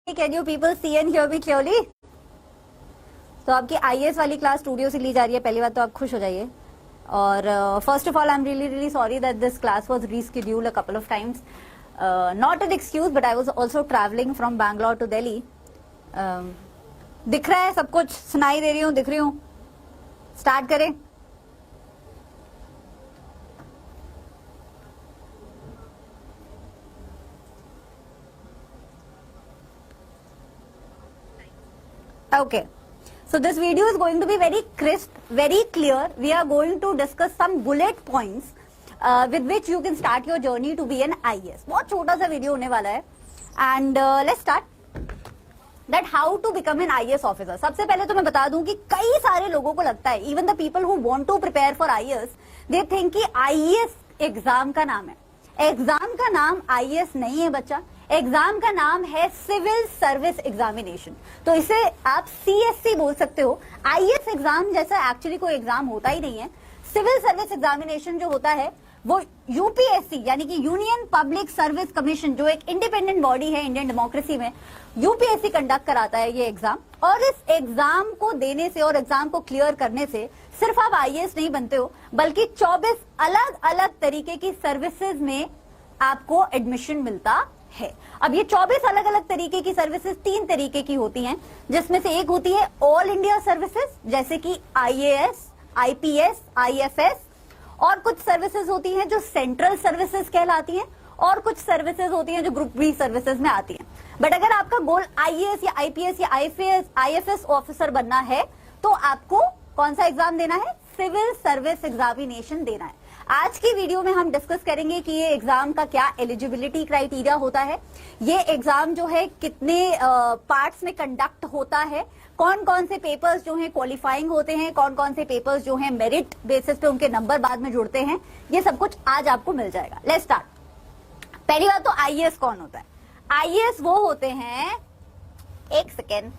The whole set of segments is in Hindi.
Can you people see and hear me clearly? तो आपकी आईएएस वाली क्लास स्टूडियो से ली जा रही है। पहली बात तो आप खुश हो जाइए। और first of all I am really sorry that this class was rescheduled a couple of times. Not an excuse but I was also travelling from Bangalore to Delhi. दिख रहा है सब कुछ, सुनाई दे रही हूँ, दिख रही हूँ. स्टार्ट करें. Okay. So this video is going to be very crisp, very clear. We are going to discuss some bullet points with which you can start your journey to be an IAS. बहुत छोटा सा वीडियो होने वाला है. And let's start. That how to become an IAS officer. सबसे पहले तो मैं बता दूं कि कई सारे लोगों को लगता है, even the people who want to prepare for IAS, they think कि IAS एग्जाम का नाम है. एग्जाम का नाम IAS नहीं है बच्चा. एग्जाम का नाम है सिविल सर्विस एग्जामिनेशन. तो इसे आप CSC बोल सकते हो. IAS एग्जाम जैसा एक्चुअली कोई एग्जाम होता ही नहीं है. सिविल सर्विस एग्जामिनेशन जो होता है वो यूपीएससी यानी कि यूनियन पब्लिक सर्विस कमीशन, जो एक इंडिपेंडेंट बॉडी है इंडियन डेमोक्रेसी में, यूपीएससी कंडक्ट कराता है ये एग्जाम. और इस एग्जाम को देने से और एग्जाम को क्लियर करने से सिर्फ आप IAS नहीं बनते हो, बल्कि 24 अलग अलग तरीके की सर्विसेज में आपको एडमिशन मिलता है. अब ये 24 अलग अलग तरीके की सर्विसेज 3 तरीके की होती हैं, जिसमें से एक होती है ऑल इंडिया सर्विसेज, जैसे कि IAS, IPS, IFS. और कुछ सर्विसेज होती हैं जो सेंट्रल सर्विसेज कहलाती हैं, और कुछ सर्विसेज होती हैं जो ग्रुप बी सर्विसेज में आती हैं. बट अगर आपका गोल IAS या IPS या IFS ऑफिसर बनना है तो आपको कौन सा एग्जाम देना है? सिविल सर्विस एग्जामिनेशन देना है. आज की वीडियो में हम डिस्कस करेंगे कि ये एग्जाम का क्या एलिजिबिलिटी क्राइटेरिया होता है, ये एग्जाम जो है कितने पार्ट्स में कंडक्ट होता है, कौन कौन से पेपर्स जो हैं क्वालिफाइंग होते हैं, कौन कौन से पेपर्स जो हैं मेरिट बेसिस पे उनके नंबर बाद में जुड़ते हैं. ये सब कुछ आज आपको मिल जाएगा. Let's start. पहली बात तो IAS कौन होता है? IAS वो होते हैं, एक सेकेंड,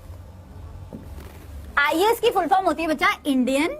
IAS की फुल फॉर्म होती है बच्चा इंडियन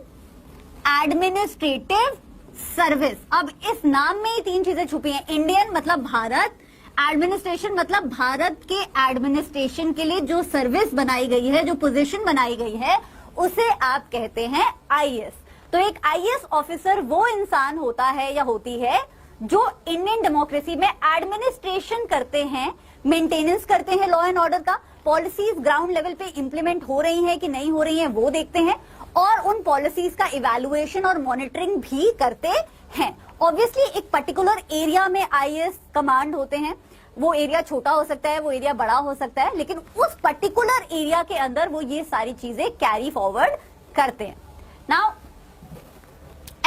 एडमिनिस्ट्रेटिव सर्विस. अब इस नाम में ही 3 चीजें छुपी हैं. इंडियन मतलब भारत, एडमिनिस्ट्रेशन मतलब भारत के एडमिनिस्ट्रेशन के लिए जो सर्विस बनाई गई है, जो पोजीशन बनाई गई है, उसे आप कहते हैं IAS. तो एक IAS ऑफिसर वो इंसान होता है या होती है जो इंडियन डेमोक्रेसी में एडमिनिस्ट्रेशन करते हैं, मेंटेनेंस करते हैं लॉ एंड ऑर्डर का, पॉलिसीज ग्राउंड लेवल पे इंप्लीमेंट हो रही हैं कि नहीं हो रही हैं वो देखते हैं, और उन पॉलिसीज का इवैल्यूएशन और मॉनिटरिंग भी करते हैं. ऑब्वियसली एक पर्टिकुलर एरिया में IAS कमांड होते हैं. वो एरिया छोटा हो सकता है, वो एरिया बड़ा हो सकता है, लेकिन उस पर्टिकुलर एरिया के अंदर वो ये सारी चीजें कैरी फॉरवर्ड करते हैं. Now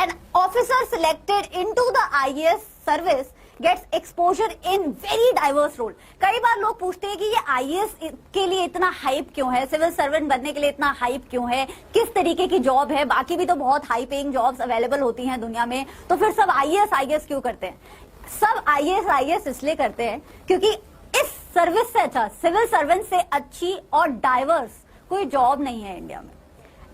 an officer selected into the IAS service gets exposure in very diverse role. कई बार लोग पूछते हैं कि ये IAS के लिए इतना हाइप क्यों है, सिविल सर्वेंट बनने के लिए इतना हाइप क्यों है, किस तरीके की जॉब है, बाकी भी तो बहुत हाई पेइंग जॉब्स अवेलेबल होती हैं दुनिया में, तो फिर सब IAS क्यों करते हैं? सब IAS इसलिए करते हैं क्योंकि इस सर्विस से अच्छा, सिविल सर्वेंट से अच्छी और डाइवर्स कोई जॉब नहीं है इंडिया में.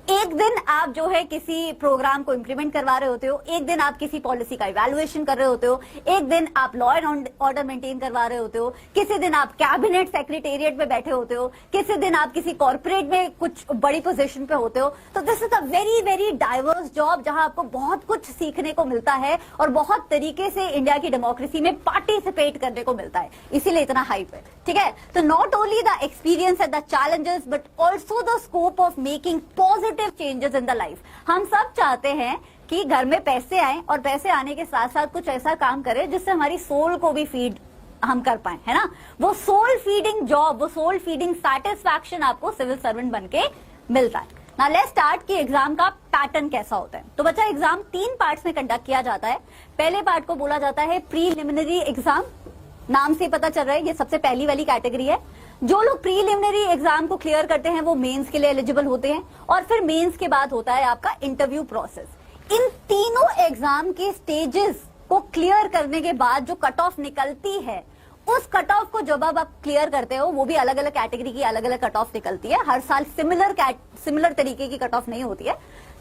एक दिन आप जो है किसी प्रोग्राम को इंप्लीमेंट करवा रहे होते हो, एक दिन आप किसी पॉलिसी का इवैल्यूएशन कर रहे होते हो, एक दिन आप लॉ एंड ऑर्डर मेंटेन करवा रहे होते हो, किसी दिन आप कैबिनेट सेक्रेटेरिएट में बैठे होते हो, किसी दिन आप किसी कॉर्पोरेट में कुछ बड़ी पोजीशन पे होते हो. तो this is a very very diverse job जहां आपको बहुत कुछ सीखने को मिलता है और बहुत तरीके से इंडिया की डेमोक्रेसी में पार्टिसिपेट करने को मिलता है. इसीलिए इतना हाइप है. ठीक है, तो not only the experience and the challenges but also the scope of making positive changes in the life. हम सब चाहते हैं कि घर में पैसे आए और पैसे आने के साथ साथ कुछ ऐसा काम करें जिससे हमारी सोल को भी फीड हम कर पाए, है ना. वो सोल फीडिंग जॉब, वो सोल फीडिंग सैटिस्फैक्शन आपको सिविल सर्वेंट बन के मिलता है. नाउ लेट्स स्टार्ट कि एग्जाम का पैटर्न कैसा होता है. तो बच्चा एग्जाम 3 पार्ट्स में कंडक्ट किया जाता है. पहले पार्ट को बोला जाता है प्रीलिमिनरी एग्जाम. नाम से पता चल रहा है ये सबसे पहली वाली कैटेगरी है. जो लोग प्रीलिमिनरी एग्जाम को क्लियर करते हैं वो मेंस के लिए एलिजिबल होते हैं, और फिर मेंस के बाद होता है आपका इंटरव्यू प्रोसेस. इन तीनों एग्जाम के स्टेजेस को क्लियर करने के बाद जो कट ऑफ निकलती है, उस कट ऑफ को जब आप क्लियर करते हो, वो भी अलग अलग कैटेगरी की अलग अलग कट ऑफ निकलती है. हर साल सिमिलर तरीके की कट ऑफ नहीं होती है.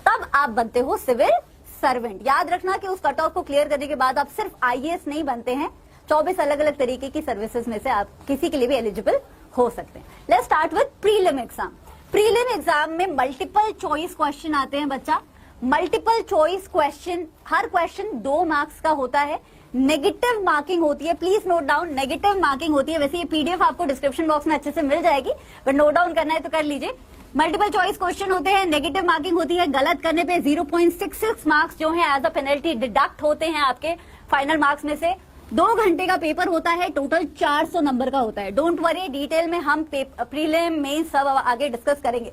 तब आप बनते हो सिविल सर्वेंट. याद रखना कि उस कट ऑफ को क्लियर करने के बाद आप सिर्फ IAS नहीं बनते हैं, 24 अलग अलग तरीके की सर्विसेज में से आप किसी के लिए भी एलिजिबल हो सकते हैं। Let's start with prelim exam. Prelim exam में मल्टीपल चॉइस क्वेश्चन आते हैं बच्चा। मल्टीपल चॉइस क्वेश्चन, हर क्वेश्चन 2 मार्क्स का होता है। नेगेटिव मार्किंग होती है, please note down, negative marking होती है। वैसे ये पीडीएफ आपको डिस्क्रिप्शन बॉक्स में अच्छे से मिल जाएगी, बट नोट डाउन करना है तो कर लीजिए। मल्टीपल चॉइस क्वेश्चन होते हैं, नेगेटिव मार्किंग होती है। गलत करने पे 0.66 मार्क्स जो है एज अ पेनल्टी डिडक्ट होते हैं आपके फाइनल मार्क्स में से। 2 घंटे का पेपर होता है, टोटल 400 नंबर का होता है। डोंट वरी, डिटेल में हम प्रीलिम में सब आगे डिस्कस करेंगे।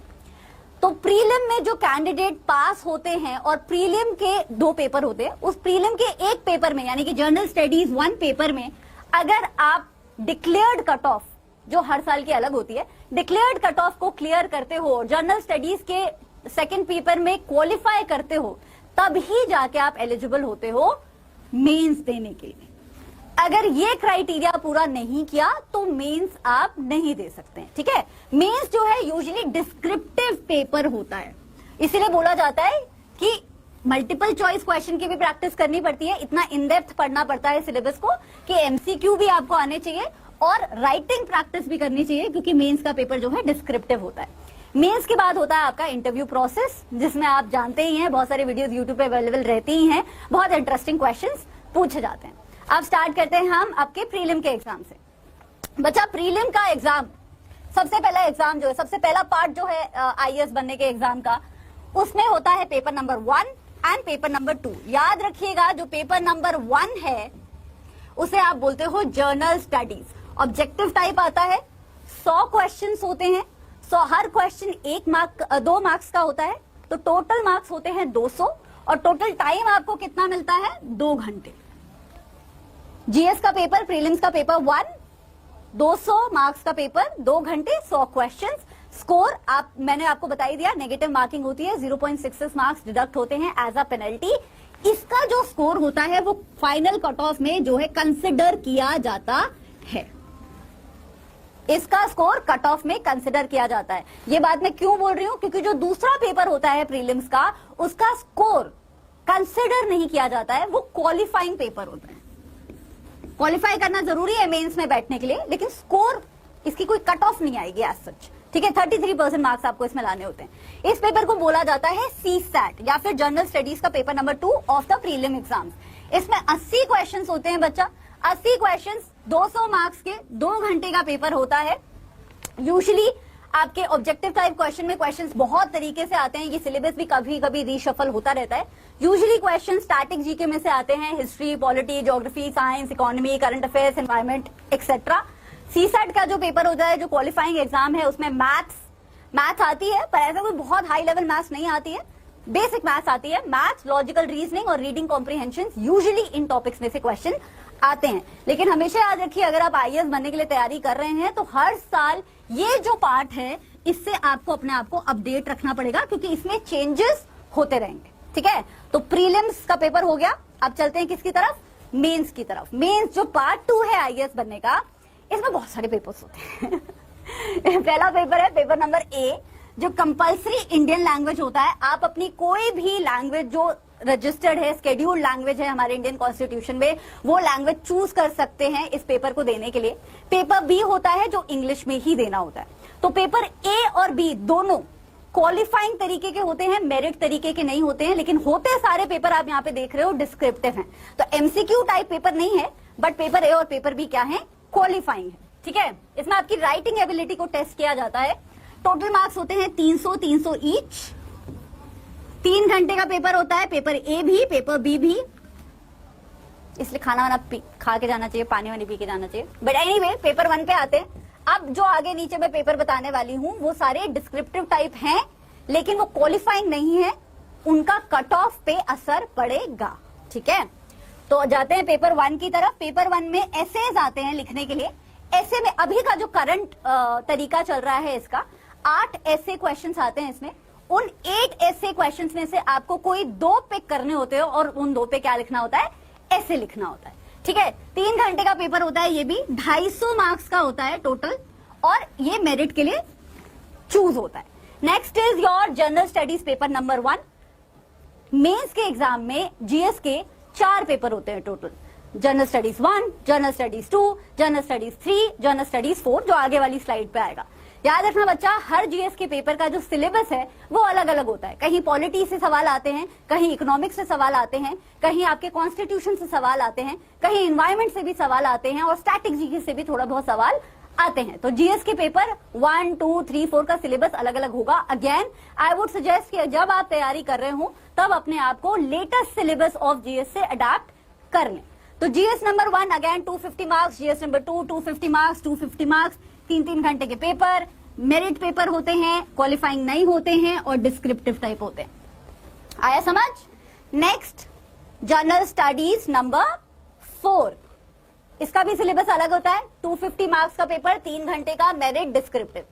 तो प्रीलिम में जो कैंडिडेट पास होते हैं, और प्रीलिम के 2 पेपर होते हैं, उस प्रीलिम के एक पेपर में यानी कि जनरल स्टडीज 1 पेपर में अगर आप डिक्लेयर्ड कट ऑफ, जो हर साल की अलग होती है, डिक्लेयर्ड कट ऑफ को क्लियर करते हो, जनरल स्टडीज के सेकंड पेपर में क्वालिफाई करते हो, तब ही जाके आप एलिजिबल होते हो मेंस देने के लिए। अगर ये क्राइटेरिया पूरा नहीं किया तो मेंस आप नहीं दे सकते हैं, ठीक है। मेंस जो है यूजुअली डिस्क्रिप्टिव पेपर होता है, इसीलिए बोला जाता है कि मल्टीपल चॉइस क्वेश्चन की भी प्रैक्टिस करनी पड़ती है। इतना इन डेप्थ पढ़ना पड़ता है सिलेबस को कि एमसीक्यू भी आपको आने चाहिए और राइटिंग प्रैक्टिस भी करनी चाहिए, क्योंकि मेंस का पेपर जो है डिस्क्रिप्टिव होता है। मेंस के बाद होता है आपका इंटरव्यू प्रोसेस, जिसमें आप जानते ही हैं बहुत सारे वीडियोस यूट्यूब पे अवेलेबल रहती ही हैं, बहुत इंटरेस्टिंग क्वेश्चंस पूछे जाते हैं। अब स्टार्ट करते हैं हम आपके प्रीलिम के एग्जाम से। बच्चा, प्रीलिम का एग्जाम, सबसे पहला एग्जाम जो है, सबसे पहला पार्ट जो है आईएएस बनने के एग्जाम का, उसमें होता है paper number 1 and paper number 2। याद रखिएगा, जो पेपर नंबर 1 है उसे आप बोलते हो जर्नल स्टडीज। ऑब्जेक्टिव टाइप आता है, 100 क्वेश्चंस होते हैं। 100, हर क्वेश्चन 2 मार्क्स का होता है, तो टोटल मार्क्स होते हैं 200, और टोटल टाइम आपको कितना मिलता है? 2 घंटे। जीएस का पेपर, प्रीलिम्स का पेपर 1, 200 मार्क्स का पेपर, 2 घंटे, 100 क्वेश्चंस। स्कोर मैंने आपको बता ही दिया, नेगेटिव मार्किंग होती है, 0.66 मार्क्स डिडक्ट होते हैं एज अ पेनल्टी। इसका जो स्कोर होता है वो फाइनल कट ऑफ में जो है कंसिडर किया जाता है। इसका स्कोर कट ऑफ में कंसिडर किया जाता है। ये बात मैं क्यों बोल रही हूं? क्योंकि जो दूसरा पेपर होता है प्रीलिम्स का, उसका स्कोर कंसिडर नहीं किया जाता है, वो क्वालिफाइंग पेपर होता है। क्वालिफाई करना जरूरी है मेंस में बैठने के लिए, लेकिन स्कोर इसकी कोई कट ऑफ नहीं आएगी एज सच, ठीक है। 33% मार्क्स आपको इसमें लाने होते हैं। इस पेपर को बोला जाता है सीसैट, या फिर जनरल स्टडीज का paper number 2 of the prelim exams. इसमें 80 क्वेश्चंस होते हैं बच्चा, 80 क्वेश्चंस, 200 मार्क्स के, 2 घंटे का पेपर होता है। यूजुअली आपके ऑब्जेक्टिव टाइप क्वेश्चन में क्वेश्चंस बहुत तरीके से आते हैं, ये सिलेबस भी कभी कभी रीशफल होता रहता है। यूजुअली क्वेश्चन स्टैटिक जीके में से आते हैं, history, polity, geography, science, economy, current affairs, environment etcetera. CSAT का जो पेपर होता है, जो क्वालिफाइंग एग्जाम है, उसमें मैथ्स आती है, पर ऐसा कोई बहुत हाई लेवल मैथ्स नहीं आती है, बेसिक मैथ्स आती है। मैथ्स, लॉजिकल रीजनिंग और reading comprehension usually in topics में से क्वेश्चन आते हैं। लेकिन हमेशा याद रखिए, अगर आप आईएएस बनने के लिए तैयारी कर रहे हैं तो हर साल ये जो पार्ट है, इससे आपको अपने आप को अपडेट रखना पड़ेगा, क्योंकि इसमें चेंजेस होते रहेंगे, ठीक है। तो प्रीलिम्स का पेपर हो गया, अब चलते हैं किसकी तरफ? मेंस की तरफ। मेंस जो पार्ट 2 है आईएएस बनने का, इसमें बहुत सारे पेपर्स होते हैं। पहला पेपर है पेपर नंबर ए, जो कंपल्सरी इंडियन लैंग्वेज होता है। आप अपनी कोई भी लैंग्वेज जो रजिस्टर्ड है, शेड्यूल्ड लैंग्वेज है हमारे इंडियन कॉन्स्टिट्यूशन में, वो लैंग्वेज चूज कर सकते हैं इस पेपर को देने के लिए। पेपर बी होता है जो इंग्लिश में ही देना होता है। तो पेपर ए और बी दोनों क्वालिफाइंग तरीके के होते हैं, मेरिट तरीके के नहीं होते हैं, लेकिन होते सारे पेपर आप यहाँ पे देख रहे हो डिस्क्रिप्टिव हैं। तो एमसीक्यू टाइप पेपर नहीं है, बट पेपर ए और पेपर बी क्या है? क्वालिफाइंग है, ठीक है। इसमें आपकी राइटिंग एबिलिटी को टेस्ट किया जाता है। टोटल मार्क्स होते हैं 300 ईच। 3 घंटे का पेपर होता है, पेपर ए भी, पेपर बी भी। इसलिए खाना वाना खा के जाना चाहिए, पानी वानी पी के जाना चाहिए। बट एनीवे, पेपर 1 पे आते हैं। अब जो आगे नीचे मैं पेपर बताने वाली हूं, वो सारे डिस्क्रिप्टिव टाइप हैं, लेकिन वो क्वालिफाइंग नहीं है, उनका कट ऑफ पे असर पड़ेगा, ठीक है। तो जाते हैं पेपर 1 की तरफ। पेपर 1 में एसेज आते हैं लिखने के लिए। ऐसे में अभी का जो करंट तरीका चल रहा है, इसका 8 ऐसे क्वेश्चंस आते हैं इसमें। उन 8 ऐसे क्वेश्चंस में से आपको कोई 2 पिक करने होते हैं, और उन 2 पे क्या लिखना होता है? ऐसे लिखना होता है, ठीक है। 3 घंटे का पेपर होता है, ये भी 250 मार्क्स का होता है टोटल, और ये मेरिट के लिए चूज होता है। Next is your general studies paper number 1। Mains के एग्जाम में जीएस के 4 पेपर होते हैं total. General studies 1, general studies 2, general studies 3, general studies 4, जो आगे वाली स्लाइड पे आएगा। याद रखना बच्चा, हर जीएस के पेपर का जो सिलेबस है वो अलग अलग होता है। कहीं पॉलिटी से सवाल आते हैं, कहीं इकोनॉमिक्स से सवाल आते हैं, कहीं आपके कॉन्स्टिट्यूशन से सवाल आते हैं, कहीं इन्वायरमेंट से भी सवाल आते हैं, और स्टैटिक जीके से भी थोड़ा बहुत सवाल आते हैं। तो जीएस के पेपर 1, 2, 3, 4 का सिलेबस अलग अलग होगा। अगेन आई वुड सजेस्ट कि जब आप तैयारी कर रहे हो तब अपने आप को लेटेस्ट सिलेबस ऑफ जीएस से अडेप्ट कर लें। तो GS number 1 again 250 marks, GS number 2 250 marks, 250 marks, 3-3 घंटे के पेपर, मेरिट पेपर होते हैं, क्वालिफाइंग नहीं होते हैं, और डिस्क्रिप्टिव टाइप होते हैं। आया समझ? नेक्स्ट जनरल स्टडीज नंबर 4, इसका भी सिलेबस अलग होता है। 250 मार्क्स का पेपर, 3 घंटे का, मेरिट, डिस्क्रिप्टिव।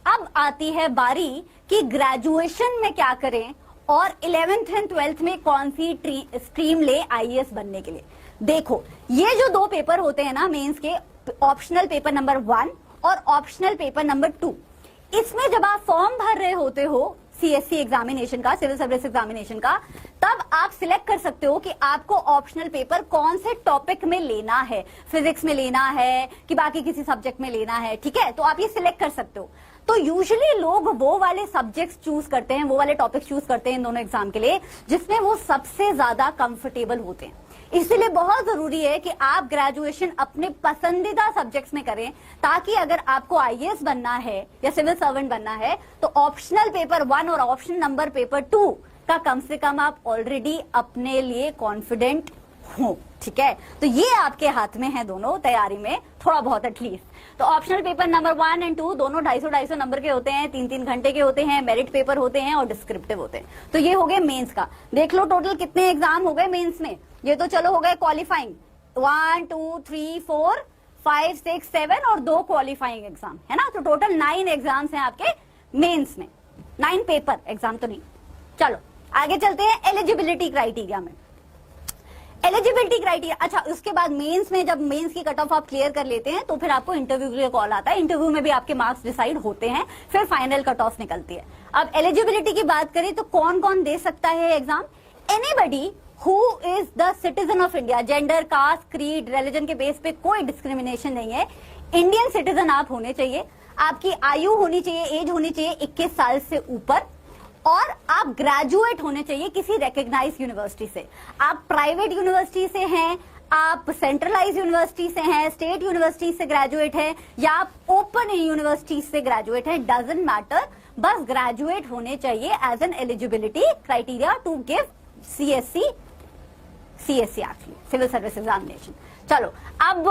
अब आती है बारी कि ग्रेजुएशन में क्या करें और 11th एंड 12th में कौन सी स्ट्रीम ले आईएएस बनने के लिए। देखो, ये जो 2 पेपर होते हैं ना मेंस के, ऑप्शनल पेपर नंबर 1 और ऑप्शनल पेपर नंबर 2, इसमें जब आप फॉर्म भर रहे होते हो सीएससी एग्जामिनेशन का, सिविल सर्विस एग्जामिनेशन का, तब आप सिलेक्ट कर सकते हो कि आपको ऑप्शनल पेपर कौन से टॉपिक में लेना है, फिजिक्स में लेना है कि बाकी किसी सब्जेक्ट में लेना है। ठीक है, तो आप ये सिलेक्ट कर सकते हो। तो यूजुअली लोग वो वाले सब्जेक्ट्स चूज करते हैं, वो वाले टॉपिक चूज करते हैं इन दोनों एग्जाम के लिए जिसमें वो सबसे ज्यादा कंफर्टेबल होते हैं। इसलिए बहुत जरूरी है कि आप ग्रेजुएशन अपने पसंदीदा सब्जेक्ट्स में करें, ताकि अगर आपको आईएएस बनना है या सिविल सर्वेंट बनना है तो ऑप्शनल पेपर 1 और ऑप्शन नंबर पेपर 2 का कम से कम आप ऑलरेडी अपने लिए कॉन्फिडेंट हो। ठीक है, तो ये आपके हाथ में है दोनों तैयारी में, थोड़ा बहुत एटलीस्ट। तो ऑप्शनल पेपर नंबर 1 एंड 2 दोनों 250-250 नंबर के होते हैं, 3-3 घंटे के होते हैं, मेरिट पेपर होते हैं और डिस्क्रिप्टिव होते हैं। तो ये हो गए मेंस का। देख लो टोटल कितने एग्जाम हो गए मेंस में। ये तो चलो हो गए क्वालिफाइंग, 1, 2, 3, 4, 5, 6, 7 और 2 क्वालिफाइंग एग्जाम है ना। तो टोटल 9 एग्जाम्स हैं आपके मेंस में, 9 पेपर एग्जाम तो नहीं। चलो आगे चलते हैं एलिजिबिलिटी क्राइटेरिया में। एलिजिबिलिटी क्राइटेरिया, अच्छा उसके बाद मेंस में जब मेंस की कट ऑफ आप क्लियर कर लेते हैं तो फिर आपको इंटरव्यू के लिए कॉल आता है। इंटरव्यू में भी आपके मार्क्स डिसाइड होते हैं, फिर फाइनल कट ऑफ निकलती है। अब एलिजिबिलिटी की बात करें तो कौन कौन दे सकता है exam. Anybody who is the citizen of India, gender, caste, creed, religion के बेस पे कोई डिस्क्रिमिनेशन नहीं है। इंडियन सिटीजन आप होने चाहिए, आपकी आयु होनी चाहिए, एज होनी चाहिए 21 साल से ऊपर, और आप ग्रेजुएट होने चाहिए किसी रिकॉग्नाइज्ड यूनिवर्सिटी से। आप प्राइवेट यूनिवर्सिटी से हैं, आप सेंट्रलाइज यूनिवर्सिटी से हैं, स्टेट यूनिवर्सिटी से ग्रेजुएट हैं, या आप ओपन यूनिवर्सिटी से ग्रेजुएट हैं, डजंट मैटर, बस ग्रेजुएट होने चाहिए as an eligibility criteria to give CSC actually civil service examination. चलो अब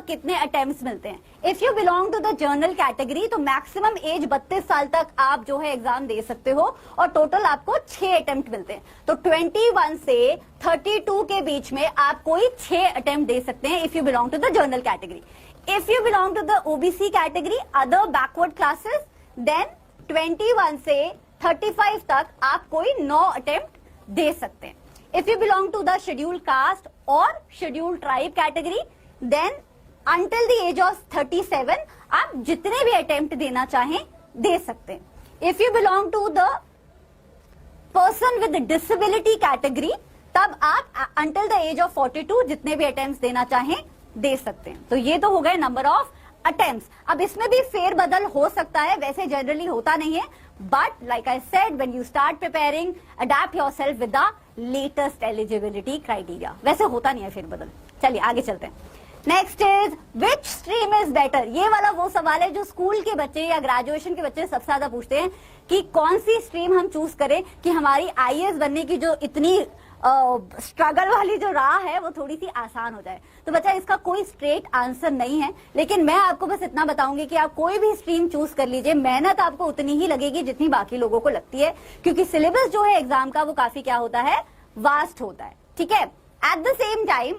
कितने अटेम्प्ट्स मिलते हैं। If you belong to the general category तो मैक्सिमम एज 32 साल तक आप जो है एग्जाम दे सकते हो, और टोटल आपको 6 अटेम्प्ट मिलते हैं। तो 21 से 32 के बीच में आप कोई 6 अटेम्प्ट दे सकते हैं if you belong to the general category. If you belong to the OBC category, other backward classes, then 21 से 35 तक आप कोई 9 अटेम्प्ट दे सकते हैं। If you belong to the scheduled caste or scheduled tribe category, then until the age of 37 आप जितने भी अटेम्प्ट देना चाहें दे सकते हैं। If you belong to the person with disability category, तब आप until the age of 42 जितने भी अटेम्प्ट देना चाहें दे सकते हैं। तो ये तो हो गए नंबर ऑफ अटेम्प्ट्स। अब इसमें भी फेरबदल हो सकता है, वैसे जनरली होता नहीं है, but like I said when you start preparing adapt yourself with the latest eligibility criteria. वैसे होता नहीं है फेरबदल। चलिए आगे चलते हैं। Next is which stream is better. ये वाला वो सवाल है जो स्कूल के बच्चे या ग्रेजुएशन के बच्चे सबसे ज्यादा पूछते हैं कि कौन सी स्ट्रीम हम चूज करें कि हमारी आईएएस बनने की जो इतनी स्ट्रगल वाली जो राह है वो थोड़ी सी आसान हो जाए। तो बच्चा इसका कोई स्ट्रेट आंसर नहीं है, लेकिन मैं आपको बस इतना बताऊंगी कि आप कोई भी स्ट्रीम चूज कर लीजिए, मेहनत आपको उतनी ही लगेगी जितनी बाकी लोगों को लगती है, क्योंकि सिलेबस जो है एग्जाम का वो काफी क्या होता है, वास्ट होता है। ठीक है, एट द सेम टाइम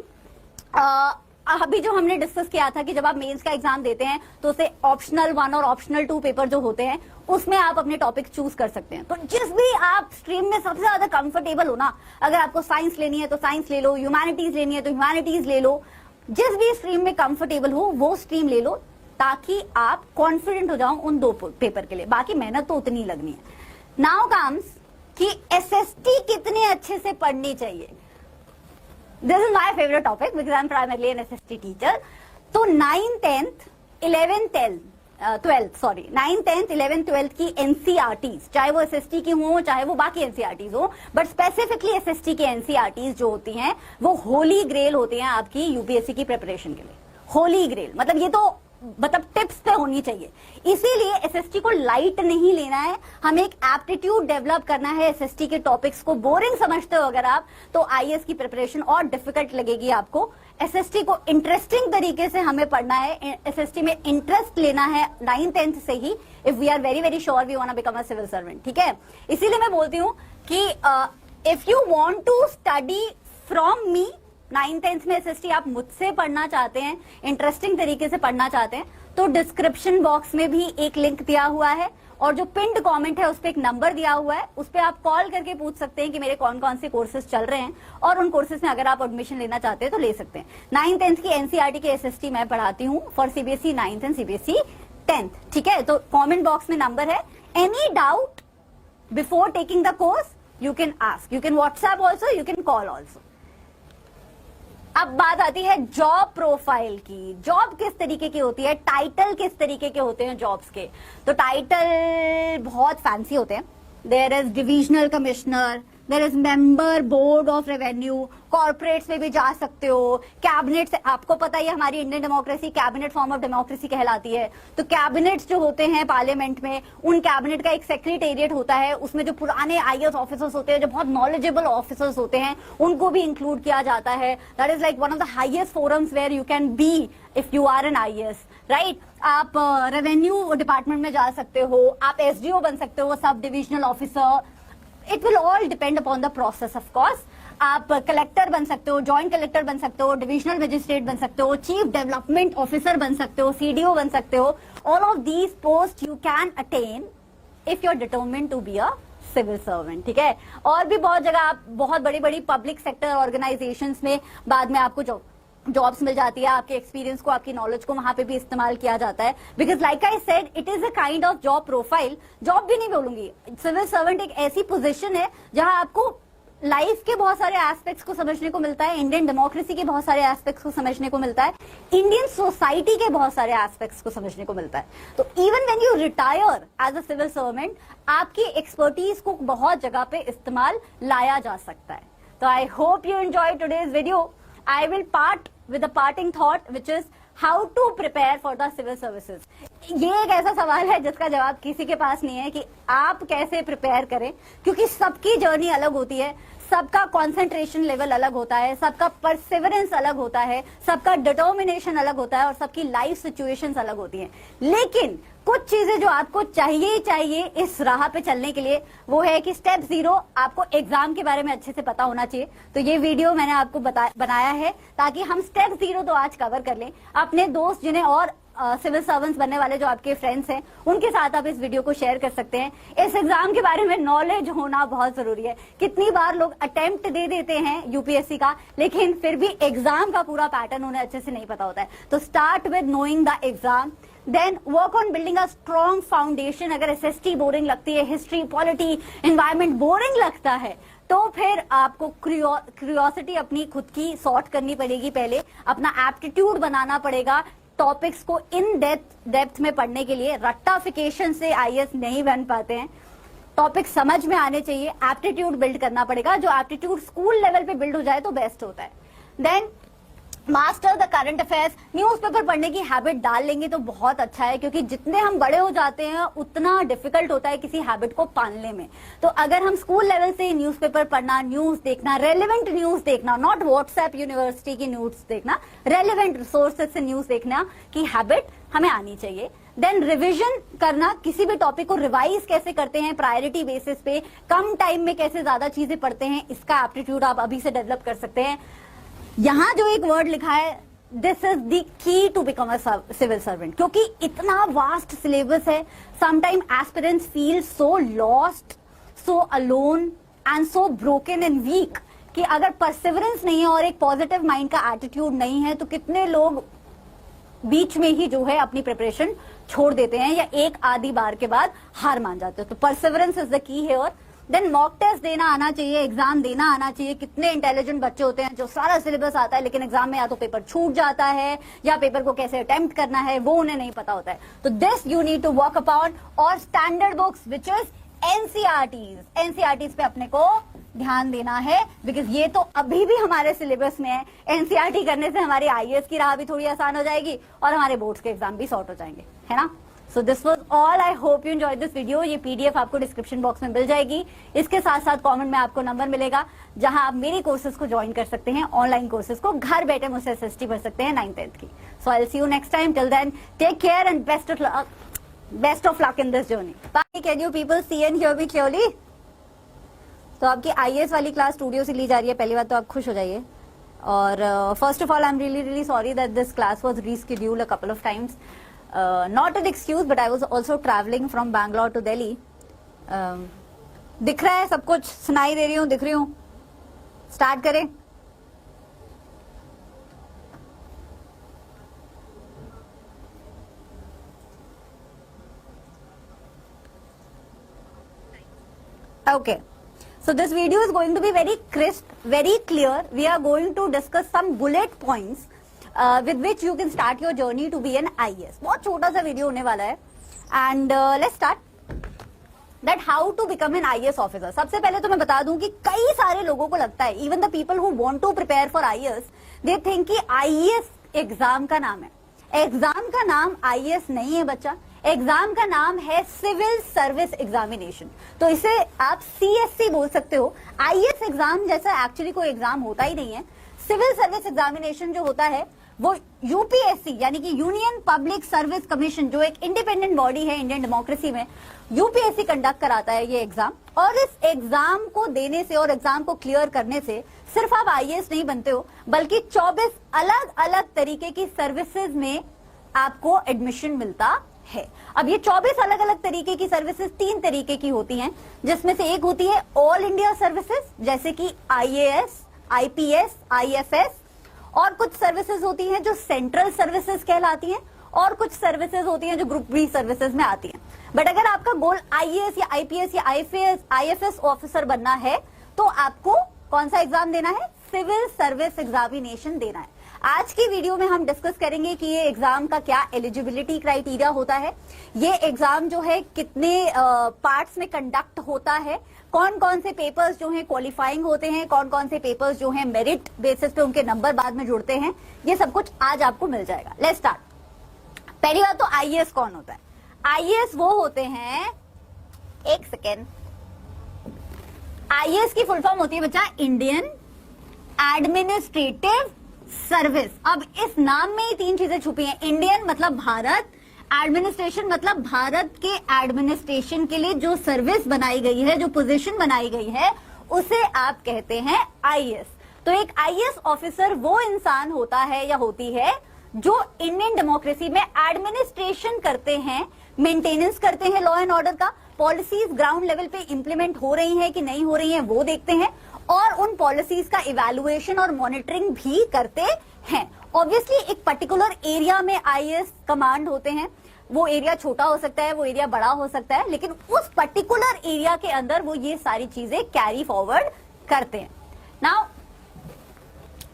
अभी जो हमने डिस्कस किया था कि जब आप मेंस का एग्जाम देते हैं तो उसे ऑप्शनल 1 और ऑप्शनल 2 पेपर जो होते हैं उसमें आप अपने टॉपिक चूज कर सकते हैं। तो जिस भी आप स्ट्रीम में सबसे ज्यादा कंफर्टेबल हो ना, अगर आपको साइंस लेनी है तो साइंस ले लो, ह्यूमैनिटीज लेनी है तो ह्यूमैनिटीज ले लो, जिस भी स्ट्रीम में कंफर्टेबल हो वो स्ट्रीम ले लो, ताकि आप कॉन्फिडेंट हो जाओ उन 2 पेपर के लिए। बाकी मेहनत तो उतनी ही लगनी है। नाउ कम्स कि एसएसटी कितने अच्छे से पढ़नी चाहिए। This is my favourite topic because I am primarily an SST teacher. तो 9th 10th 11th 9th 10th 11th 12th की एनसीईआरटीज, चाहे वो एसएसटी की हो चाहे वो बाकी एनसीईआरटीज हो, बट स्पेसिफिकली एसएसटी की एनसीईआरटीज जो होती हैं वो होली ग्रेल होती हैं आपकी यूपीएससी की प्रिपरेशन के लिए। होली ग्रेल मतलब ये तो मतलब टिप्स पे होनी चाहिए। इसीलिए एसएसटी को लाइट नहीं लेना है, हमें एक एप्टीट्यूड डेवलप करना है। एसएसटी के टॉपिक्स को बोरिंग समझते हो अगर आप, तो आईएएस की प्रिपरेशन और डिफिकल्ट लगेगी आपको। एसएसटी को इंटरेस्टिंग तरीके से हमें पढ़ना है, एसएसटी में इंटरेस्ट लेना है 9th 10th से ही, if we are very very sure we want to become a civil servant. ठीक है, इसीलिए मैं बोलती हूँ कि if you want to study from me 9th 10th में एसएसटी आप मुझसे पढ़ना चाहते हैं, इंटरेस्टिंग तरीके से पढ़ना चाहते हैं, तो डिस्क्रिप्शन बॉक्स में भी एक लिंक दिया हुआ है और जो पिंड कमेंट है उस पर एक नंबर दिया हुआ है, उस पर आप कॉल करके पूछ सकते हैं कि मेरे कौन कौन से कोर्सेज चल रहे हैं और उन कोर्सेज में अगर आप एडमिशन लेना चाहते हैं तो ले सकते हैं। 9th 10th की एनसीईआरटी की एसएसटी मैं पढ़ाती हूँ for CBSE 9th and CBSE 10th। ठीक है, तो कॉमेंट बॉक्स में नंबर है। Any doubt before taking the course you can ask, you can WhatsApp also, you can call also. अब बात आती है जॉब प्रोफाइल की। जॉब किस तरीके की होती है, टाइटल किस तरीके के होते हैं जॉब्स के। तो टाइटल बहुत फैंसी होते हैं। There is divisional commissioner, there is member board of revenue, corporates में भी जा सकते हो, कैबिनेट से, आपको पता ही है हमारी Indian democracy cabinet form of democracy कहलाती है। तो कैबिनेट्स जो होते हैं पार्लियामेंट में, उन कैबिनेट का एक सेक्रेटेरिएट होता है, उसमें जो पुराने आईएएस ऑफिसर्स होते हैं, जो बहुत नॉलेजेबल ऑफिसर्स होते हैं, उनको भी इंक्लूड किया जाता है। That is like one of the highest forums where you can be if you are an IAS, right. आप रेवेन्यू डिपार्टमेंट में जा सकते हो, आप एसडीओ बन सकते हो, sub divisional officer. It will all depend upon the process of course. आप कलेक्टर बन सकते हो, जॉइंट कलेक्टर बन सकते हो, डिविजनल मजिस्ट्रेट बन सकते हो, चीफ डेवलपमेंट ऑफिसर बन सकते हो, सीडीओ बन सकते हो। All of these post you can attain if you are determined to be a civil servant. ठीक है, और भी बहुत जगह आप बहुत बड़ी बड़ी पब्लिक सेक्टर ऑर्गेनाइजेशंस में बाद में आपको जॉब्स मिल जाती है। आपके एक्सपीरियंस को, आपकी नॉलेज को वहां पे भी इस्तेमाल किया जाता है। Because like I said it is a kind of job profile. Job भी नहीं बोलूंगी, सिविल सर्वेंट एक ऐसी पोजीशन है जहां आपको लाइफ के बहुत सारे एस्पेक्ट्स को समझने को मिलता है, इंडियन डेमोक्रेसी के बहुत सारे एस्पेक्ट्स को समझने को मिलता है, इंडियन सोसाइटी के बहुत सारे एस्पेक्ट्स को समझने को मिलता है। तो even when you retire as a civil servant, आपकी एक्सपर्टीज को बहुत जगह पे इस्तेमाल लाया जा सकता है। तो I hope you enjoy today's video. I will part with a parting thought which is how to prepare for the civil services. ये एक ऐसा सवाल है जिसका जवाब किसी के पास नहीं है कि आप कैसे प्रिपेयर करें, क्योंकि सबकी जर्नी अलग होती है, सबका कंसंट्रेशन लेवल अलग होता है, सबका परसिवरेंस अलग होता है, सबका डिटर्मिनेशन अलग होता है और सबकी लाइफ सिचुएशंस अलग होती हैं। लेकिन कुछ चीजें जो आपको चाहिए ही चाहिए इस राह पे चलने के लिए, वो है कि स्टेप 0 आपको एग्जाम के बारे में अच्छे से पता होना चाहिए। तो ये वीडियो मैंने आपको बनाया है ताकि हम स्टेप 0 तो आज कवर कर लें। अपने दोस्त जिन्हें और सिविल सर्वेंट्स बनने वाले जो आपके फ्रेंड्स हैं, उनके साथ आप इस वीडियो को शेयर कर सकते हैं। इस एग्जाम के बारे में नॉलेज होना बहुत जरूरी है। कितनी बार लोग अटेम्प्ट दे देते हैं यूपीएससी का, लेकिन फिर भी एग्जाम का पूरा पैटर्न उन्हें अच्छे से नहीं पता होता है। तो start with knowing the exam, then work on building a strong foundation. अगर एसएसटी बोरिंग लगती है, हिस्ट्री, पॉलिटी, एनवायरमेंट बोरिंग लगता है, तो फिर आपको क्यूरियोसिटी अपनी खुद की सॉर्ट करनी पड़ेगी। पहले अपना एप्टीट्यूड बनाना पड़ेगा टॉपिक्स को इन डेप्थ में पढ़ने के लिए। रट्टाफिकेशन से आईएएस नहीं बन पाते हैं, टॉपिक समझ में आने चाहिए, एप्टीट्यूड बिल्ड करना पड़ेगा। जो एप्टीट्यूड स्कूल लेवल पे बिल्ड हो जाए तो बेस्ट होता है। Then master the current affairs. Newspaper पढ़ने की हैबिट डाल लेंगे तो बहुत अच्छा है, क्योंकि जितने हम बड़े हो जाते हैं उतना डिफिकल्ट होता है किसी हैबिट को पालने में। तो अगर हम स्कूल लेवल से न्यूज़पेपर पढ़ना, न्यूज देखना, रेलेवेंट न्यूज देखना, नॉट व्हाट्सएप यूनिवर्सिटी की न्यूज देखना, रेलेवेंट रिसोर्सेज से न्यूज देखना की हैबिट हमें आनी चाहिए। देन रिविजन करना, किसी भी टॉपिक को रिवाइज कैसे करते हैं प्रायोरिटी बेसिस पे, कम टाइम में कैसे ज्यादा चीजें पढ़ते हैं, इसका एप्टीट्यूड आप अभी से डेवलप कर सकते हैं। यहां जो एक वर्ड लिखा है, this is the key to become a civil servant, क्योंकि इतना वास्ट सिलेबस है। Sometime aspirants feel so lost, so alone and so broken and weak कि अगर परसिवरेंस नहीं है और एक पॉजिटिव माइंड का एटीट्यूड नहीं है, तो कितने लोग बीच में ही जो है अपनी प्रिपरेशन छोड़ देते हैं या एक आधी बार के बाद हार मान जाते हैं। तो परसिवरेंस इज द की है। और देन मॉक टेस्ट देना आना चाहिए, एग्जाम देना आना चाहिए। कितने इंटेलिजेंट बच्चे होते हैं जो सारा सिलेबस आता है लेकिन एग्जाम में या तो पेपर छूट जाता है या पेपर को कैसे अटेम्प्ट करना है वो उन्हें नहीं पता होता है। तो this you need to work upon. और standard books which is NCERTs पे अपने को ध्यान देना है, बिकॉज ये तो अभी भी हमारे सिलेबस में है। एनसीईआरटी करने से हमारी आईएएस की राह भी थोड़ी आसान हो जाएगी और हमारे बोर्ड्स के एग्जाम भी सॉर्ट हो जाएंगे, है ना। So this was all. I hope you enjoy this video. ये पीडीएफ आपको डिस्क्रिप्शन बॉक्स में मिल जाएगी। इसके साथ साथ कमेंट में आपको नंबर मिलेगा जहां आप मेरी कोर्सेज को ज्वाइन कर सकते हैं, ऑनलाइन कोर्सेज को घर बैठे मुझसे एसएसटी भर सकते हैं 9th-10th की। So I will see you next time. Till then take care and best of luck in this journey. Bye. Can you people see and hear me clearly? तो आपकी आईएएस वाली क्लास स्टूडियो से ली जा रही है। पहली बात तो आप खुश हो जाइए। और first of all I am really sorry that this class was rescheduled a couple of times. Not an excuse, but I was also traveling from Bangalore to Delhi. दिख रहा है सब कुछ? सुनाई दे रही हूँ, दिख रही हूँ? स्टार्ट करें? Okay. So this video is going to be very crisp, very clear. We are going to discuss some bullet points with which you can start your journey to be an IAS. बहुत छोटा सा वीडियो होने वाला है and let's start that how to become an IAS officer. सबसे पहले तो मैं बता दूं कि कई सारे लोगों को लगता है, even the people who want to prepare for IAS, they think कि IAS एग्जाम का नाम है। एग्जाम का नाम IAS नहीं है बच्चा, एग्जाम का नाम है सिविल सर्विस एग्जामिनेशन। तो इसे आप CSC बोल सकते हो। IAS एग्जाम जैसा एक्चुअली कोई एग्जाम होता ही नहीं है। सिविल सर्विस एग्जामिनेशन जो होता है वो यूपीएससी यानी कि यूनियन पब्लिक सर्विस कमीशन, जो एक इंडिपेंडेंट बॉडी है इंडियन डेमोक्रेसी में, यूपीएससी कंडक्ट कराता है ये एग्जाम। और इस एग्जाम को देने से और एग्जाम को क्लियर करने से सिर्फ आप आईएएस नहीं बनते हो, बल्कि 24 अलग अलग तरीके की सर्विसेज में आपको एडमिशन मिलता है। अब ये 24 अलग अलग तरीके की सर्विसेज 3 तरीके की होती हैं, जिसमें से एक होती है ऑल इंडिया सर्विसेज, जैसे कि आईएएस, आईपीएस, आईएफएस। और कुछ सर्विसेज होती हैं जो सेंट्रल सर्विसेज कहलाती हैं, और कुछ सर्विसेज होती हैं जो ग्रुप बी सर्विसेज में आती हैं। बट अगर आपका गोल आईएएस या आईपीएस या आईएफएस ऑफिसर बनना है तो आपको कौन सा एग्जाम देना है? सिविल सर्विस एग्जामिनेशन देना है। आज की वीडियो में हम डिस्कस करेंगे कि ये एग्जाम का क्या एलिजिबिलिटी क्राइटेरिया होता है, ये एग्जाम जो है कितने पार्ट्स में कंडक्ट होता है, कौन कौन से पेपर्स जो हैं क्वालिफाइंग होते हैं, कौन कौन से पेपर्स जो हैं मेरिट बेसिस पे उनके नंबर बाद में जुड़ते हैं, ये सब कुछ आज आपको मिल जाएगा। Let's start. पहली बात तो आईएएस कौन होता है? आईएएस वो होते हैं, एक सेकेंड, आईएएस की फुल फॉर्म होती है बच्चा इंडियन एडमिनिस्ट्रेटिव सर्विस। अब इस नाम में ही 3 चीजें छुपी हैं। इंडियन मतलब भारत, एडमिनिस्ट्रेशन मतलब भारत के एडमिनिस्ट्रेशन के लिए जो सर्विस बनाई गई है, जो पोजीशन बनाई गई है, उसे आप कहते हैं आईएएस। तो एक आईएएस ऑफिसर वो इंसान होता है या होती है जो इंडियन डेमोक्रेसी में एडमिनिस्ट्रेशन करते हैं, मेंटेनेंस करते हैं लॉ एंड ऑर्डर का, पॉलिसीज ग्राउंड लेवल पे इंप्लीमेंट हो रही हैं कि नहीं हो रही हैं वो देखते हैं, और उन पॉलिसीज का इवैल्यूएशन और मॉनिटरिंग भी करते हैं। ऑब्वियसली एक पर्टिकुलर एरिया में आईएएस कमांड होते हैं, वो एरिया छोटा हो सकता है, वो एरिया बड़ा हो सकता है, लेकिन उस पर्टिकुलर एरिया के अंदर वो ये सारी चीजें कैरी फॉरवर्ड करते हैं। Now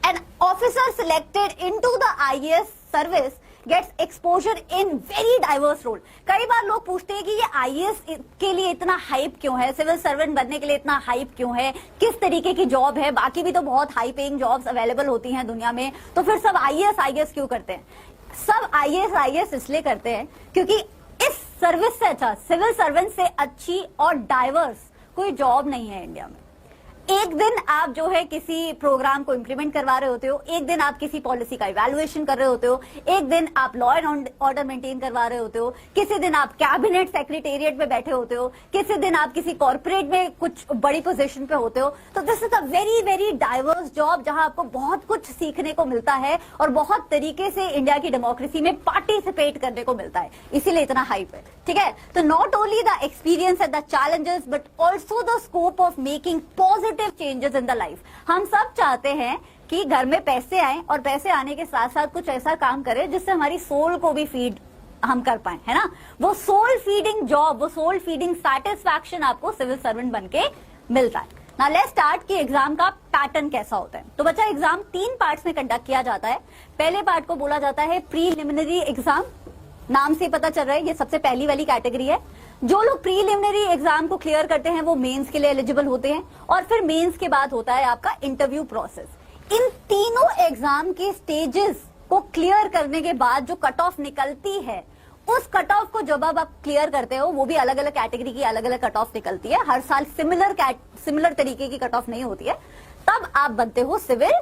an officer selected into the IAS service gets exposure in very diverse role. कई बार लोग पूछते हैं कि ये आईएएस के लिए इतना हाइप क्यों है, सिविल सर्वेंट बनने के लिए इतना हाइप क्यों है, किस तरीके की जॉब है, बाकी भी तो बहुत हाई पेइंग जॉब्स अवेलेबल होती हैं दुनिया में, तो फिर सब आईएएस क्यों करते हैं? सब आईएएस इसलिए करते हैं क्योंकि इस सर्विस से अच्छा, सिविल सर्वेंट से अच्छी और डाइवर्स कोई जॉब नहीं है इंडिया में। एक दिन आप जो है किसी प्रोग्राम को इंप्लीमेंट करवा रहे होते हो, एक दिन आप किसी पॉलिसी का इवैल्यूएशन कर रहे होते हो, एक दिन आप लॉ एंड ऑर्डर मेंटेन करवा रहे होते हो, किसी दिन आप कैबिनेट सेक्रेटेरिएट में बैठे होते हो, किसी दिन आप किसी कॉर्पोरेट में कुछ बड़ी पोजीशन पे होते हो। तो this is a very very diverse job जहां आपको बहुत कुछ सीखने को मिलता है और बहुत तरीके से इंडिया की डेमोक्रेसी में पार्टिसिपेट करने को मिलता है, इसीलिए इतना हाइप है। ठीक है, तो not only the experience and the challenges but also the scope of making positive changes in the life. हम सब चाहते हैं कि घर में पैसे आए और पैसे आने के साथ साथ कुछ ऐसा काम करें जिससे हमारी सोल को भी फीड हम कर पाए, है ना। वो सोल फीडिंग जॉब, वो सोल फीडिंग सेटिस्फैक्शन आपको सिविल सर्वेंट बन के मिलता है। नाउ लेट्स स्टार्ट कि एग्जाम का पैटर्न कैसा होता है। तो बच्चा एग्जाम 3 पार्ट्स में कंडक्ट किया जाता है। पहले पार्ट को बोला जाता है प्रीलिमिनरी एग्जाम, नाम से पता चल रहा है ये सबसे पहली वाली कैटेगरी है। जो लोग प्रीलिमिनरी एग्जाम को क्लियर करते हैं वो मेंस के लिए एलिजिबल होते हैं, और फिर मेंस के बाद होता है आपका इंटरव्यू प्रोसेस। इन तीनों एग्जाम के स्टेजेस को क्लियर करने के बाद जो कट ऑफ निकलती है, उस कट ऑफ को जब आप क्लियर करते हो, वो भी अलग अलग कैटेगरी की अलग अलग कट ऑफ निकलती है, हर साल सिमिलर तरीके की कट ऑफ नहीं होती है, तब आप बनते हो सिविल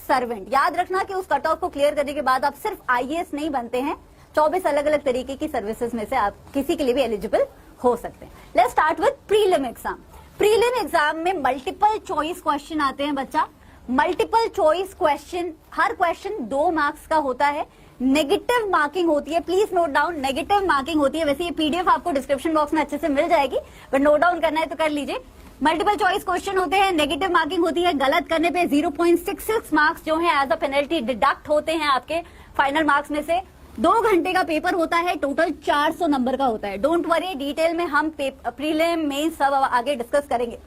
सर्वेंट। याद रखना कि उस कट ऑफ को क्लियर करने के बाद आप सिर्फ आईएएस नहीं बनते हैं, 24 अलग अलग तरीके की सर्विसेज में से आप किसी के लिए भी एलिजिबल हो सकते हैं। Let's start with prelim exam. Prelim exam में मल्टीपल चॉइस क्वेश्चन आते हैं बच्चा। मल्टीपल चॉइस क्वेश्चन, हर क्वेश्चन 2 मार्क्स का होता है। नेगेटिव मार्किंग होती है, please note down, negative marking होती है। वैसे ये पीडीएफ आपको डिस्क्रिप्शन बॉक्स में अच्छे से मिल जाएगी, बट नोट डाउन करना है तो कर लीजिए। मल्टीपल चॉइस क्वेश्चन होते हैं, नेगेटिव मार्किंग होती है। गलत करने पे 0.66 मार्क्स जो है एज अ पेनल्टी डिडक्ट होते हैं आपके फाइनल मार्क्स में से। 2 घंटे का पेपर होता है, टोटल 400 नंबर का होता है। डोंट वरी, डिटेल में हम प्रीलिम में सब आगे डिस्कस करेंगे।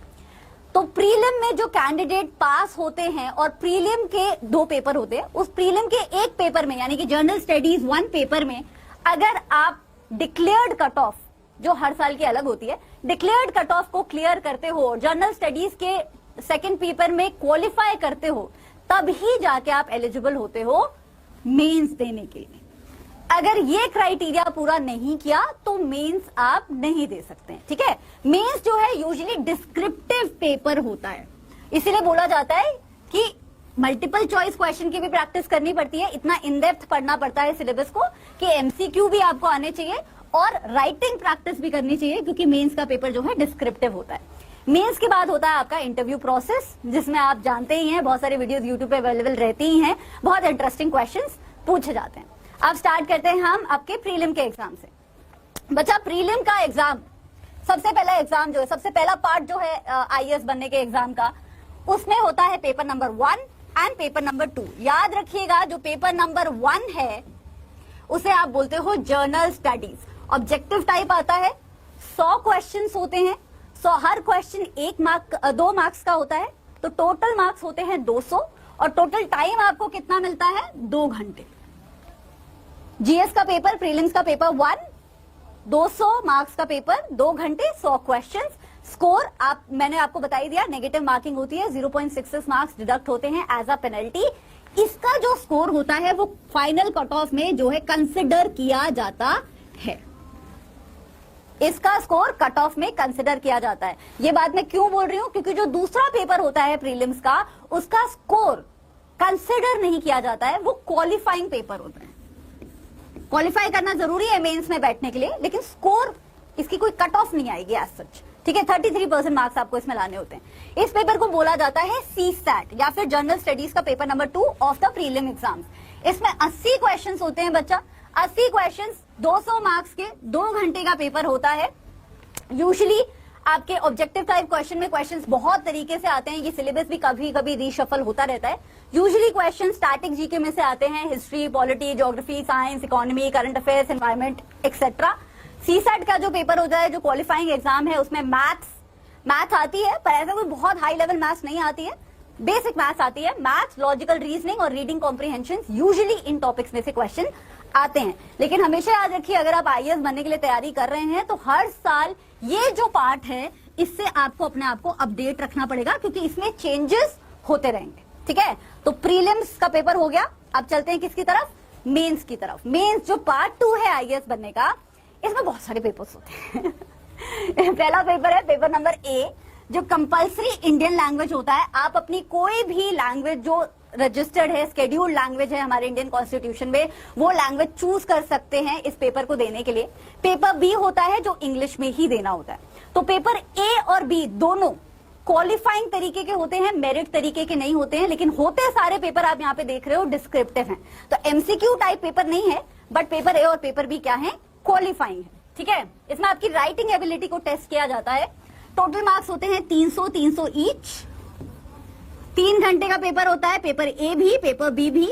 तो प्रीलिम में जो कैंडिडेट पास होते हैं, और प्रीलिम के 2 पेपर होते हैं, उस प्रीलिम के एक पेपर में यानी कि जनरल स्टडीज 1 पेपर में अगर आप डिक्लेयर्ड कट ऑफ, जो हर साल की अलग होती है, डिक्लेयर्ड कट ऑफ को क्लियर करते हो, जनरल स्टडीज के सेकेंड पेपर में क्वालिफाई करते हो, तब ही जाके आप एलिजिबल होते हो मेंस देने के लिए। अगर ये क्राइटेरिया पूरा नहीं किया तो मेंस आप नहीं दे सकते हैं, ठीक है। मेंस जो है यूजुअली डिस्क्रिप्टिव पेपर होता है, इसीलिए बोला जाता है कि मल्टीपल चॉइस क्वेश्चन की भी प्रैक्टिस करनी पड़ती है। इतना इन डेप्थ पढ़ना पड़ता है सिलेबस को कि एमसीक्यू भी आपको आने चाहिए और राइटिंग प्रैक्टिस भी करनी चाहिए, क्योंकि मेंस का पेपर जो है डिस्क्रिप्टिव होता है। मेंस के बाद होता है आपका इंटरव्यू प्रोसेस, जिसमें आप जानते ही हैं बहुत सारी वीडियोस यूट्यूब पे अवेलेबल रहती ही हैं, बहुत इंटरेस्टिंग क्वेश्चंस पूछे जाते हैं। अब स्टार्ट करते हैं हम आपके प्रीलिम के एग्जाम से। बच्चा प्रीलिम का एग्जाम, सबसे पहला एग्जाम जो है, सबसे पहला पार्ट जो है आईएएस बनने के एग्जाम का, उसमें होता है paper number 1 and paper number 2। याद रखिएगा, जो पेपर नंबर 1 है उसे आप बोलते हो जर्नल स्टडीज। ऑब्जेक्टिव टाइप आता है, 100 क्वेश्चन होते हैं, 100 हर क्वेश्चन 2 मार्क्स का होता है, तो टोटल मार्क्स होते हैं 200, और टोटल टाइम आपको कितना मिलता है, 2 घंटे। जीएस का पेपर, प्रीलिम्स का पेपर 1, 200 मार्क्स का पेपर, 2 घंटे, 100 क्वेश्चंस। स्कोर मैंने आपको बता ही दिया, नेगेटिव मार्किंग होती है, 0.66 मार्क्स डिडक्ट होते हैं एज अ पेनल्टी। इसका जो स्कोर होता है वो फाइनल कट ऑफ में जो है कंसिडर किया जाता है। इसका स्कोर कट ऑफ में कंसिडर किया जाता है। ये बात मैं क्यों बोल रही हूं, क्योंकि जो दूसरा पेपर होता है प्रीलिम्स का, उसका स्कोर कंसिडर नहीं किया जाता है, वो क्वालिफाइंग पेपर होता है। क्वालिफाई करना जरूरी है मेंस में बैठने के लिए, लेकिन स्कोर इसकी कोई कट ऑफ नहीं आएगी एज सच, ठीक है। 33% मार्क्स आपको इसमें लाने होते हैं। इस पेपर को बोला जाता है सीसैट, या फिर जनरल स्टडीज का paper number 2 of the prelim exams. इसमें 80 क्वेश्चंस होते हैं बच्चा, 80 क्वेश्चंस, 200 मार्क्स के, 2 घंटे का पेपर होता है। यूजुअली आपके ऑब्जेक्टिव टाइप क्वेश्चन में क्वेश्चंस बहुत तरीके से आते हैं, ये सिलेबस भी कभी कभी रीशफल होता रहता है। यूजुअली क्वेश्चन स्टैटिक जीके में से आते हैं, history, polity, geography, science, economy, current affairs, environment etcetera. CSAT का जो पेपर होता है, जो क्वालिफाइंग एग्जाम है, उसमें मैथ्स आती है, पर ऐसा कोई बहुत हाई लेवल मैथ्स नहीं आती है, बेसिक मैथ्स आती है। मैथ्स, लॉजिकल रीजनिंग और reading comprehension usually in topics में से क्वेश्चन आते हैं। लेकिन हमेशा याद रखिए, अगर आप आईएएस बनने के लिए तैयारी कर रहे हैं तो हर साल ये जो पार्ट है, इससे आपको अपने आप को अपडेट रखना पड़ेगा, क्योंकि इसमें चेंजेस होते रहेंगे, ठीक है। तो प्रीलिम्स का पेपर हो गया, अब चलते हैं किसकी तरफ, मेंस की तरफ। मेंस जो पार्ट 2 है आईएएस बनने का, इसमें बहुत सारे पेपर्स होते हैं। पहला पेपर है पेपर नंबर ए, जो कंपल्सरी इंडियन लैंग्वेज होता है। आप अपनी कोई भी लैंग्वेज जो रजिस्टर्ड है, शेड्यूल्ड लैंग्वेज है हमारे इंडियन कॉन्स्टिट्यूशन में, वो लैंग्वेज चूज कर सकते हैं इस पेपर को देने के लिए। पेपर बी होता है जो इंग्लिश में ही देना होता है। तो पेपर ए और बी दोनों क्वालिफाइंग तरीके के होते हैं, मेरिट तरीके के नहीं होते हैं, लेकिन होते सारे पेपर आप यहाँ पे देख रहे हो डिस्क्रिप्टिव हैं। तो एमसीक्यू टाइप पेपर नहीं है, बट पेपर ए और पेपर बी क्या है, क्वालिफाइंग है, ठीक है। इसमें आपकी राइटिंग एबिलिटी को टेस्ट किया जाता है। टोटल मार्क्स होते हैं 300 ईच। 3 घंटे का पेपर होता है, पेपर ए भी पेपर बी भी।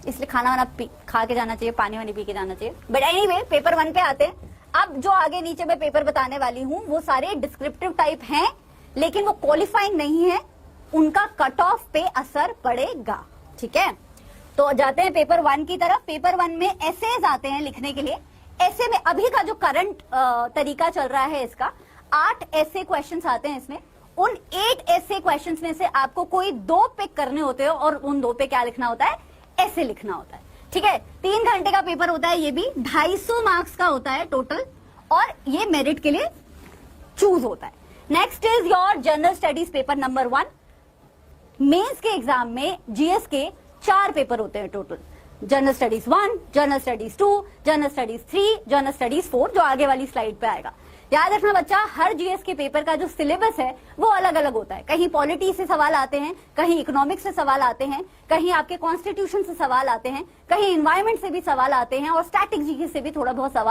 इसलिए खाना वाना खा के जाना चाहिए, पानी वानी पी के जाना चाहिए। बट एनीवे पेपर 1 पे आते हैं। अब जो आगे नीचे मैं पेपर बताने वाली हूं वो सारे डिस्क्रिप्टिव टाइप हैं, लेकिन वो क्वालिफाइंग नहीं है, उनका कट ऑफ पे असर पड़ेगा। ठीक है, तो जाते हैं पेपर 1 की तरफ। पेपर 1 में एसेज आते हैं लिखने के लिए। ऐसे में अभी का जो करंट तरीका चल रहा है इसका 8 ऐसे क्वेश्चंस आते हैं इसमें। उन 8 ऐसे क्वेश्चंस में से आपको कोई 2 पिक करने होते हैं और उन 2 पे क्या लिखना होता है, ऐसे लिखना होता है। ठीक है, 3 घंटे का पेपर होता है, ये भी 250 मार्क्स का होता है टोटल, और ये मेरिट के लिए चूज होता है। Next is your general studies paper number 1। Mains के एग्जाम में जीएस के 4 पेपर होते हैं total. General studies 1, general studies 2, general studies 3, general studies 4, जो आगे वाली स्लाइड पे आएगा। याद रखना बच्चा, हर जीएस के पेपर का जो सिलेबस है वो अलग अलग होता है। कहीं पॉलिटी से सवाल आते हैं, कहीं इकोनॉमिक्स से सवाल आते हैं, कहीं आपके कॉन्स्टिट्यूशन से सवाल आते हैं, कहीं इन्वायरमेंट से भी सवाल आते हैं, और स्टैटिक जीके से भी थोड़ा बहुत सवाल